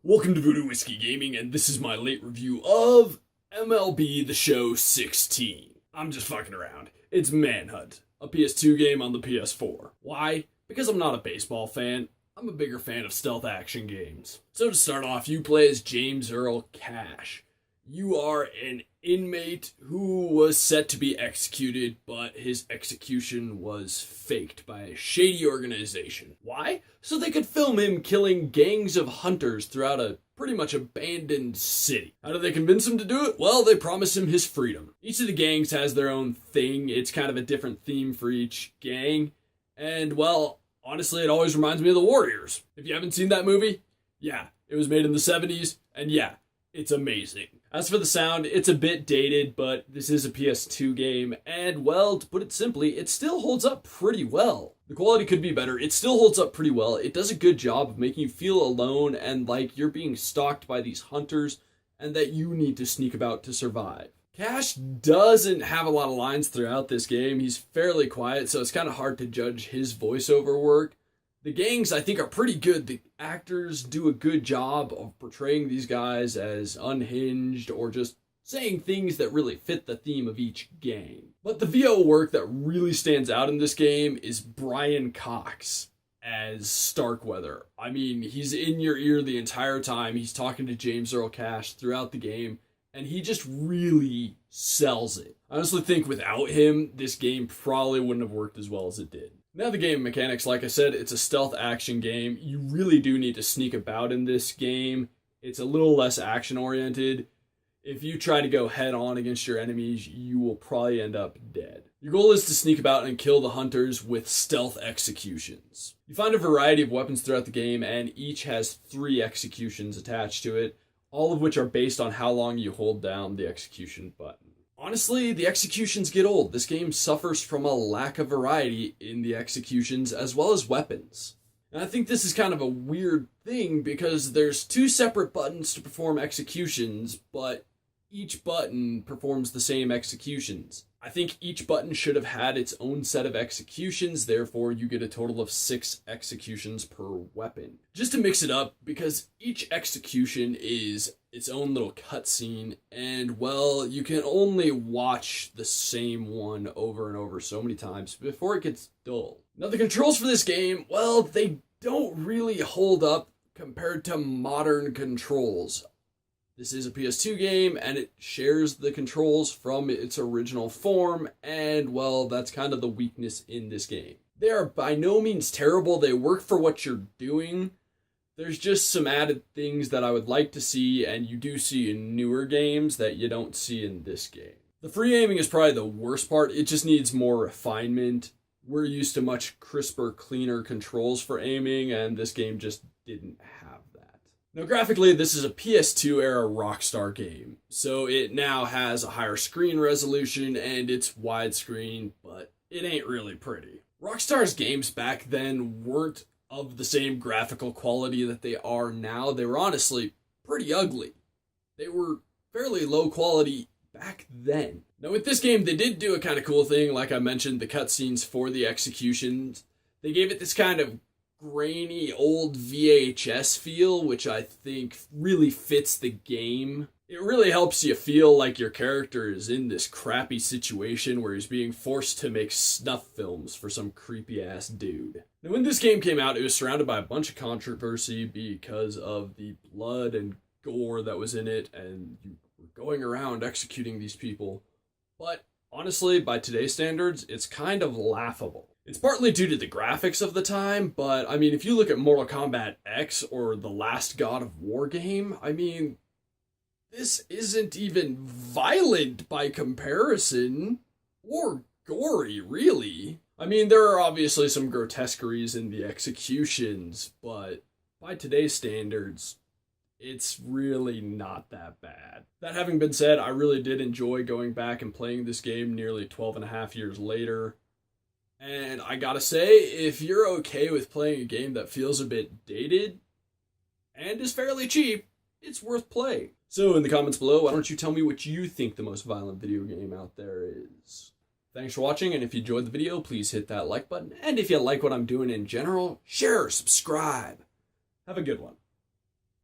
Welcome to Voodoo Whiskey Gaming, and this is my late review of MLB The Show 16. I'm just fucking around. It's Manhunt, a PS2 game on the PS4. Why? Because I'm not a baseball fan. I'm a bigger fan of stealth action games. So to start off, you play as James Earl Cash. You are an inmate who was set to be executed, but his execution was faked by a shady organization. Why? So they could film him killing gangs of hunters throughout a pretty much abandoned city. How do they convince him to do it? Well, they promise him his freedom. Each of the gangs has their own thing. It's kind of a different theme for each gang. And, well, honestly, it always reminds me of The Warriors. If you haven't seen that movie, yeah, it was made in the 70s, and yeah, it's amazing. As for the sound, it's a bit dated, but this is a PS2 game, and, well, to put it simply, it still holds up pretty well. The quality could be better. It still holds up pretty well. It does a good job of making you feel alone and like you're being stalked by these hunters and that you need to sneak about to survive. Cash doesn't have a lot of lines throughout this game. He's fairly quiet, so it's kind of hard to judge his voiceover work. The gangs, I think, are pretty good. The actors do a good job of portraying these guys as unhinged or just saying things that really fit the theme of each gang. But the VO work that really stands out in this game is Brian Cox as Starkweather. I mean, he's in your ear the entire time. He's talking to James Earl Cash throughout the game, and he just really sells it. I honestly think without him, this game probably wouldn't have worked as well as it did. Now the game mechanics, like I said, it's a stealth action game. You really do need to sneak about in this game. It's a little less action oriented. If you try to go head on against your enemies, you will probably end up dead. Your goal is to sneak about and kill the hunters with stealth executions. You find a variety of weapons throughout the game, and each has 3 executions attached to it, all of which are based on how long you hold down the execution button. Honestly, the executions get old. This game suffers from a lack of variety in the executions as well as weapons. And I think this is kind of a weird thing because there's 2 separate buttons to perform executions, but each button performs the same executions. I think each button should have had its own set of executions, therefore you get a total of 6 executions per weapon. Just to mix it up, because each execution is its own little cutscene, and, well, you can only watch the same one over and over so many times before it gets dull. Now, the controls for this game, well, they don't really hold up compared to modern controls. This is a PS2 game, and it shares the controls from its original form, and, well, that's kind of the weakness in this game. They are by no means terrible. They work for what you're doing. There's just some added things that I would like to see, and you do see in newer games that you don't see in this game. The free aiming is probably the worst part. It just needs more refinement. We're used to much crisper, cleaner controls for aiming, and this game just didn't have that. Now, graphically, this is a PS2-era Rockstar game, so it now has a higher screen resolution, and it's widescreen, but it ain't really pretty. Rockstar's games back then weren't of the same graphical quality that they are now. They were honestly pretty ugly. They were fairly low quality back then. Now with this game, they did do a kind of cool thing. Like I mentioned, the cutscenes for the executions, they gave it this kind of grainy old VHS feel, which I think really fits the game. It really helps you feel like your character is in this crappy situation where he's being forced to make snuff films for some creepy ass dude. Now when this game came out, it was surrounded by a bunch of controversy because of the blood and gore that was in it, and you were going around executing these people. But honestly, by today's standards, it's kind of laughable. It's partly due to the graphics of the time, but I mean, if you look at Mortal Kombat X or the last God of War game, I mean, this isn't even violent by comparison, or gory, really. I mean, there are obviously some grotesqueries in the executions, but by today's standards, it's really not that bad. That having been said, I really did enjoy going back and playing this game nearly 12 and a half years later. And I gotta say, if you're okay with playing a game that feels a bit dated and is fairly cheap, it's worth playing. So in the comments below, why don't you tell me what you think the most violent video game out there is? Thanks for watching, and if you enjoyed the video, please hit that like button. And if you like what I'm doing in general, share, subscribe. Have a good one.